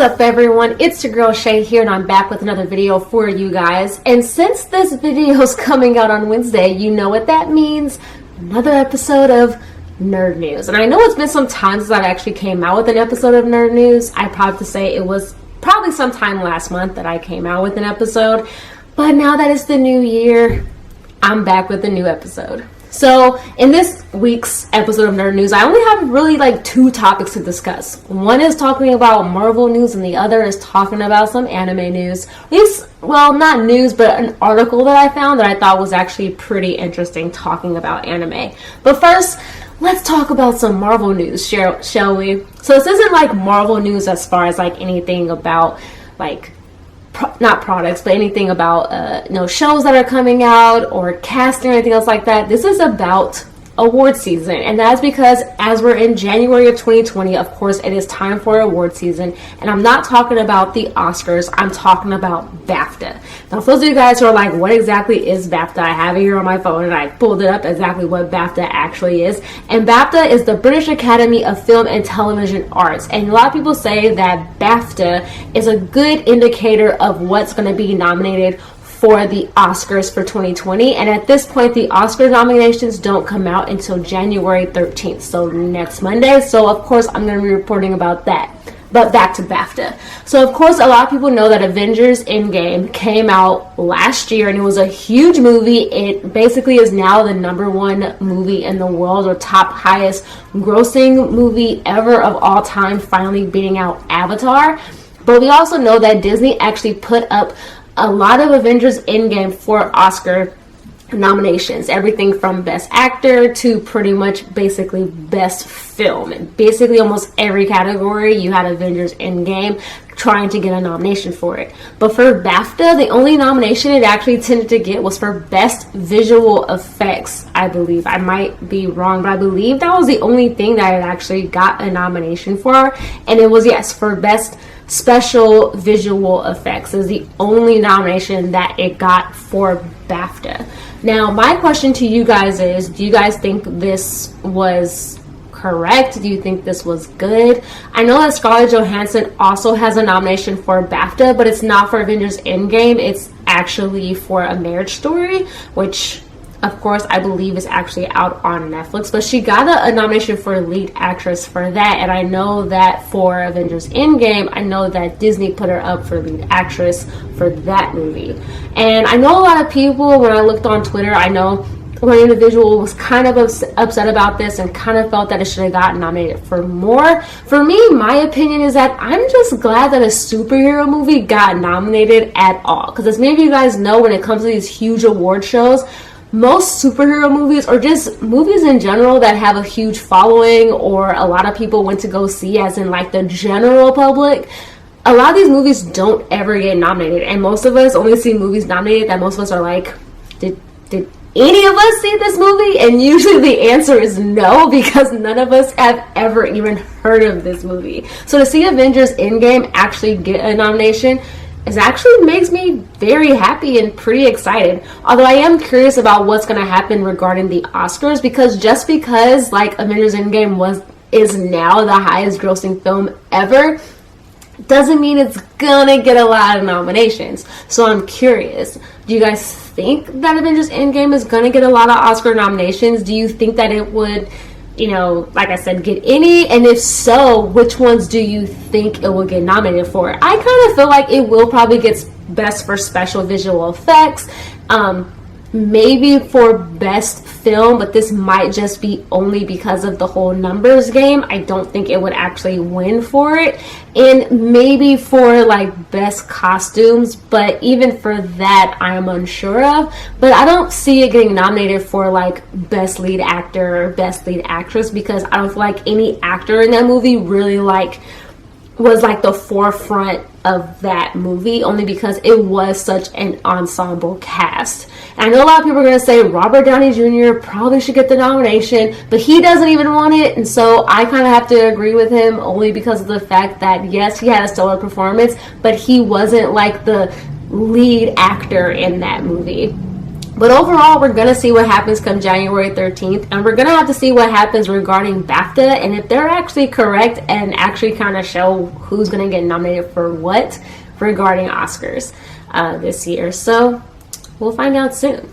up everyone, it's your girl Shay here and I'm back with another video for you guys. And since this video is coming out on Wednesday, you know what that means. Another episode of Nerd News. And I know it's been some time since I've actually came out with an episode of Nerd News. I probably have to say it was probably sometime last month that I came out with an episode. But now that it's the new year, I'm back with a new episode. So in this week's episode of Nerd News, I only have really like two topics to discuss. One is talking about Marvel news and the other is talking about some anime news. At least, well, not news, but an article that I found that I thought was actually pretty interesting talking about anime. But first, let's talk about some Marvel news, shall we? So this isn't like Marvel news as far as like anything about like not products, but anything about shows that are coming out or casting or anything else like that. This is about award season, and that's because as we're in January of 2020, of course it is time for award season, and I'm not talking about the Oscars, I'm talking about BAFTA. Now for those of you guys who are like, what exactly is BAFTA? I have it here on my phone and I pulled it up exactly what BAFTA actually is. And BAFTA is the British Academy of Film and Television Arts, and a lot of people say that BAFTA is a good indicator of what's going to be nominated for the Oscars for 2020, and at this point the Oscar nominations don't come out until January 13th, so next Monday. So of course I'm going to be reporting about that. But back to BAFTA. So of course a lot of people know that Avengers Endgame came out last year and it was a huge movie. It basically is now the #1 movie in the world, or top highest grossing movie ever of all time, finally beating out Avatar. But we also know that Disney actually put up a lot of Avengers Endgame for Oscar nominations, everything from Best Actor to pretty much basically Best Film. And basically almost every category you had Avengers Endgame trying to get a nomination for it. But for BAFTA, the only nomination it actually tended to get was for Best Visual Effects, I believe. I might be wrong, but I believe that was the only thing that it actually got a nomination for. And it was, yes, for Best Special Visual Effects is the only nomination that it got for BAFTA. Now, my question to you guys is, do you guys think this was correct? Do you think this was good? I know that Scarlett Johansson also has a nomination for BAFTA, but it's not for Avengers Endgame. It's actually for A Marriage Story, which of course I believe is actually out on Netflix, but she got a nomination for lead actress for that. And I know that for Avengers Endgame, I know that Disney put her up for lead actress for that movie. And I know a lot of people, when I looked on Twitter, I know one individual was kind of upset about this and kind of felt that it should have gotten nominated for more. For me, my opinion is that I'm just glad that a superhero movie got nominated at all, because as many of you guys know, when it comes to these huge award shows, most superhero movies, or just movies in general that have a huge following or a lot of people went to go see, as in like the general public, a lot of these movies don't ever get nominated. And most of us only see movies nominated that most of us are like, did any of us see this movie? And usually the answer is no, because none of us have ever even heard of this movie. So to see Avengers Endgame actually get a nomination is actually makes me very happy and pretty excited. Although I am curious about what's going to happen regarding the Oscars, because just because like Avengers Endgame is now the highest grossing film ever doesn't mean it's gonna get a lot of nominations. So I'm curious, do you guys think that Avengers Endgame is gonna get a lot of Oscar nominations? Do you think that it would, like I said, get any? And if so, which ones do you think it will get nominated for? I kind of feel like it will probably get Best for Special Visual Effects, maybe for Best Film, but this might just be only because of the whole numbers game. I don't think it would actually win for it. And maybe for like Best Costumes, but even for that I am unsure of. But I don't see it getting nominated for like Best Lead Actor or Best Lead Actress, because I don't feel like any actor in that movie really was like the forefront of that movie, only because it was such an ensemble cast. And I know a lot of people are going to say Robert Downey Jr. probably should get the nomination, but he doesn't even want it. And so I kind of have to agree with him, only because of the fact that yes, he had a stellar performance, but he wasn't like the lead actor in that movie. But overall, we're going to see what happens come January 13th, and we're going to have to see what happens regarding BAFTA, and if they're actually correct and actually kind of show who's going to get nominated for what regarding Oscars this year. So we'll find out soon.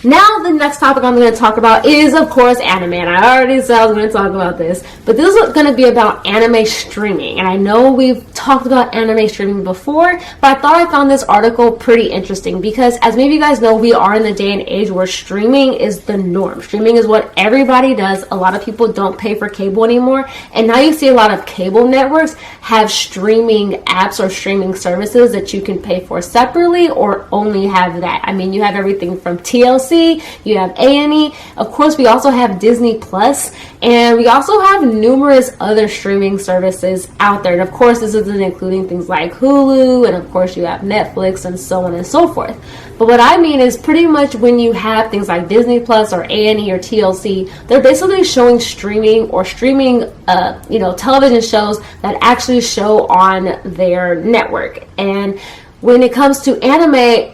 Now, the next topic I'm going to talk about is, of course, anime. And I already said I was going to talk about this. But this is going to be about anime streaming. And I know we've talked about anime streaming before, but I thought I found this article pretty interesting because, as maybe you guys know, we are in the day and age where streaming is the norm. Streaming is what everybody does. A lot of people don't pay for cable anymore. And now you see a lot of cable networks have streaming apps or streaming services that you can pay for separately or only have that. I mean, you have everything from TLC, you have A&E, of course we also have Disney Plus, and we also have numerous other streaming services out there. And of course this isn't including things like Hulu, and of course you have Netflix and so on and so forth. But what I mean is pretty much when you have things like Disney Plus or A&E or TLC, they're basically showing streaming or streaming television shows that actually show on their network. And when it comes to anime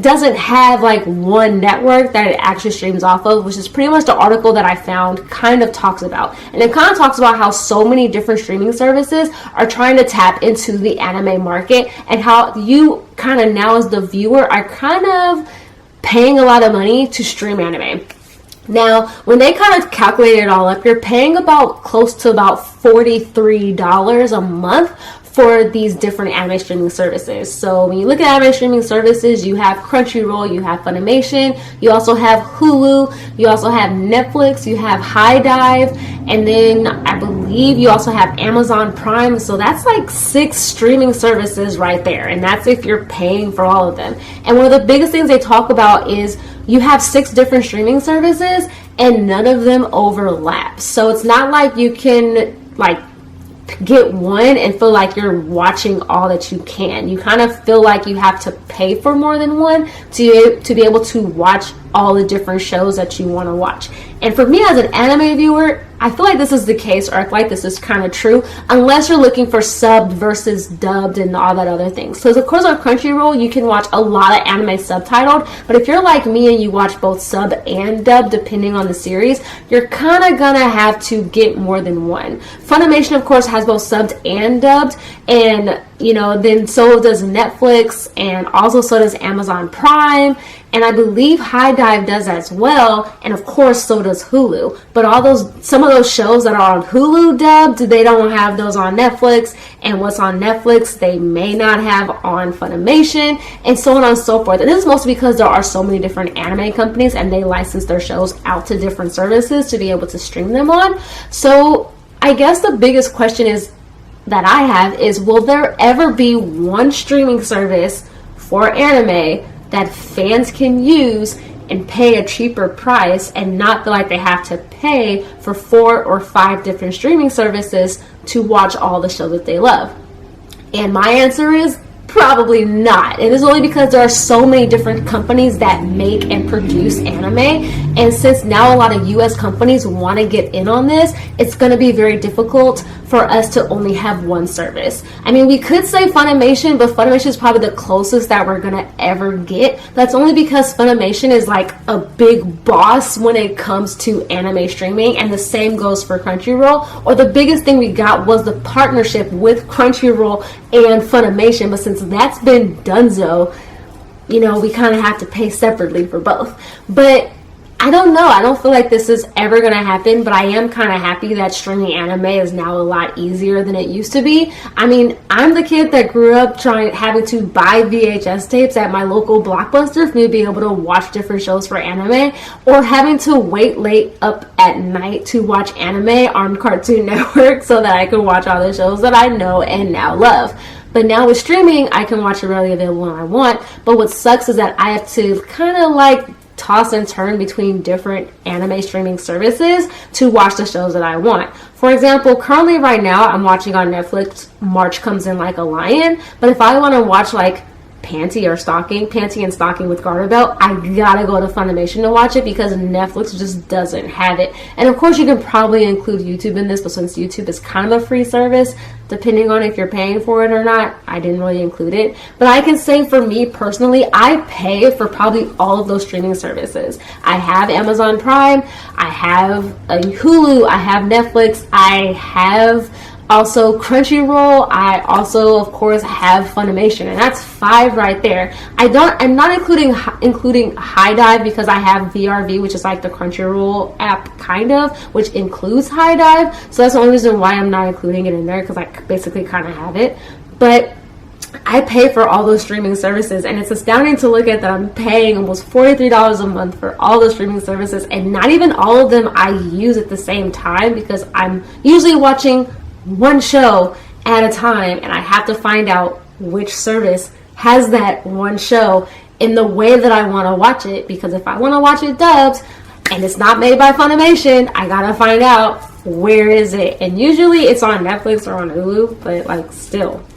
doesn't have like one network that it actually streams off of, which is pretty much the article that I found kind of talks about. And it kind of talks about how so many different streaming services are trying to tap into the anime market, and how you kind of now as the viewer are kind of paying a lot of money to stream anime. Now, when they kind of calculate it all up, you're paying about close to about $43 a month for these different anime streaming services. So when you look at anime streaming services, you have Crunchyroll, you have Funimation, you also have Hulu, you also have Netflix, you have High Dive, and then I believe you also have Amazon Prime. So that's like 6 streaming services right there, and that's if you're paying for all of them. And one of the biggest things they talk about is you have 6 different streaming services and none of them overlap. So it's not like you can like get one and feel like you're watching all that you can. You kind of feel like you have to pay for more than one to be able to watch all the different shows that you want to watch. And for me as an anime viewer, I feel like this is the case, or I feel like this is kind of true, unless you're looking for subbed versus dubbed and all that other things. So of course on Crunchyroll, you can watch a lot of anime subtitled, but if you're like me and you watch both sub and dub, depending on the series, you're kind of gonna have to get more than one. Funimation, of course, has both subbed and dubbed, and then so does Netflix, and also so does Amazon Prime, and I believe High Dive does as well, and of course so does Hulu. But some of those shows that are on Hulu dubbed, they don't have those on Netflix, and what's on Netflix they may not have on Funimation, and so on and so forth. And this is mostly because there are so many different anime companies and they license their shows out to different services to be able to stream them on. So I guess the biggest question that I have is, will there ever be one streaming service for anime that fans can use and pay a cheaper price and not feel like they have to pay for 4 or 5 different streaming services to watch all the shows that they love? And my answer is probably not. And it's only because there are so many different companies that make and produce anime, and since now a lot of US companies want to get in on this, it's going to be very difficult for us to only have one service. I mean, we could say Funimation, but Funimation is probably the closest that we're going to ever get. That's only because Funimation is like a big boss when it comes to anime streaming, and the same goes for Crunchyroll. Or the biggest thing we got was the partnership with Crunchyroll and Funimation, but since that's been donezo, we kind of have to pay separately for both. But I don't know. I don't feel like this is ever going to happen, but I am kind of happy that streaming anime is now a lot easier than it used to be. I mean, I'm the kid that grew up having to buy VHS tapes at my local Blockbuster for me to be able to watch different shows for anime, or having to wait late up at night to watch anime on Cartoon Network so that I could watch all the shows that I know and now love. But now with streaming, I can watch it readily available when I want. But what sucks is that I have to kind of like toss and turn between different anime streaming services to watch the shows that I want. For example, currently right now I'm watching on Netflix March Comes In Like a Lion, but if I want to watch like panty and stocking with garter belt, I gotta go to Funimation to watch it because Netflix just doesn't have it. And of course you can probably include YouTube in this, but since YouTube is kind of a free service, depending on if you're paying for it or not, I didn't really include it. But I can say for me personally, I pay for probably all of those streaming services. I have Amazon Prime, I have a Hulu, I have Netflix, I have also Crunchyroll, I also of course have Funimation, and that's 5 right there. I'm not including High Dive because I have VRV, which is like the Crunchyroll app kind of, which includes High Dive. So that's the only reason why I'm not including it in there, because I basically kind of have it. But I pay for all those streaming services, and it's astounding to look at that I'm paying almost $43 a month for all those streaming services, and not even all of them I use at the same time, because I'm usually watching one show at a time, and I have to find out which service has that one show in the way that I want to watch it, because if I want to watch it dubbed and it's not made by Funimation, I gotta find out where is it, and usually it's on Netflix or on Hulu, but like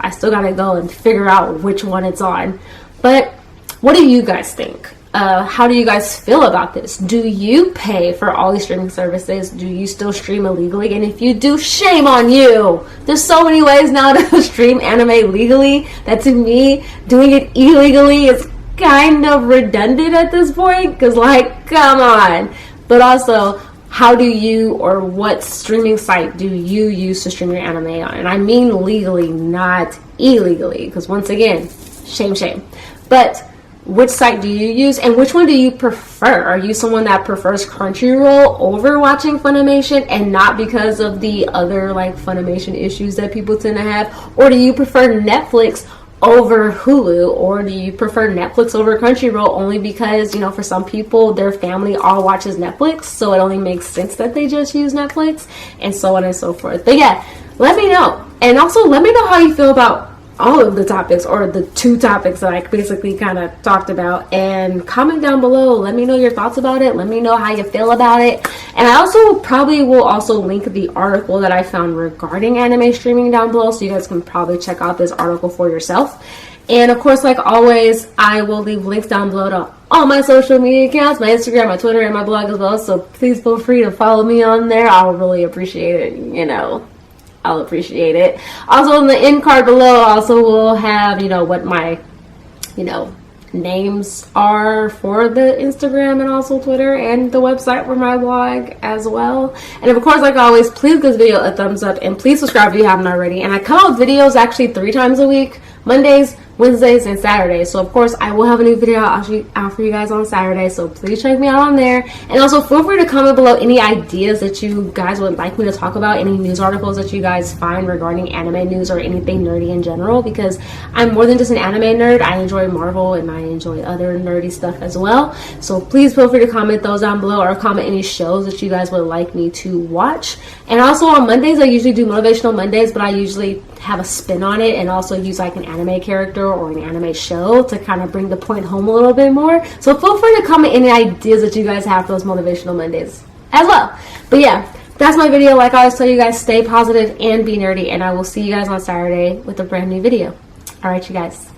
I still gotta go and figure out which one it's on. But what do you guys think? How do you guys feel about this? Do you pay for all these streaming services? Do you still stream illegally? And if you do, shame on you. There's so many ways now to stream anime legally that to me, doing it illegally is kind of redundant at this point, because like, come on. But also, how do you, or what streaming site do you use to stream your anime on? And I mean legally, not illegally, because once again, shame. But which site do you use, and which one do you prefer? Are you someone that prefers Crunchyroll over watching Funimation, and not because of the other like Funimation issues that people tend to have? Or do you prefer Netflix over Hulu? Or do you prefer Netflix over Crunchyroll only because, you know, for some people their family all watches Netflix, so it only makes sense that they just use Netflix, and so on and so forth. But yeah, let me know. And also let me know how you feel about all of the topics, or the 2 topics that I basically kind of talked about, and comment down below. Let me know your thoughts about it. Let me know how you feel about it. And I also probably will also link the article that I found regarding anime streaming down below, so you guys can probably check out this article for yourself. And of course, like always, I will leave links down below to all my social media accounts, my Instagram, my Twitter, and my blog as well, so please feel free to follow me on there. I'll really appreciate it, you know. I'll appreciate it. Also, in the end card below, also will have, you know, what my, you know, names are for the Instagram and also Twitter, and the website for my blog as well. And of course, like always, please give this video a thumbs up, and please subscribe if you haven't already. And I come out with videos actually 3 times a week: Mondays, Wednesdays, and Saturdays. So of course I will have a new video out for you guys on Saturday, so please check me out on there. And also feel free to comment below any ideas that you guys would like me to talk about, any news articles that you guys find regarding anime news or anything nerdy in general, because I'm more than just an anime nerd. I enjoy Marvel and I enjoy other nerdy stuff as well. So please feel free to comment those down below, or comment any shows that you guys would like me to watch. And also on Mondays, I usually do motivational Mondays, but I usually have a spin on it and also use like an anime character or an anime show to kind of bring the point home a little bit more. So feel free to comment any ideas that you guys have for those motivational Mondays as well. But yeah, that's my video. Like I always tell you guys, stay positive and be nerdy, and I will see you guys on Saturday with a brand new video. All right, you guys.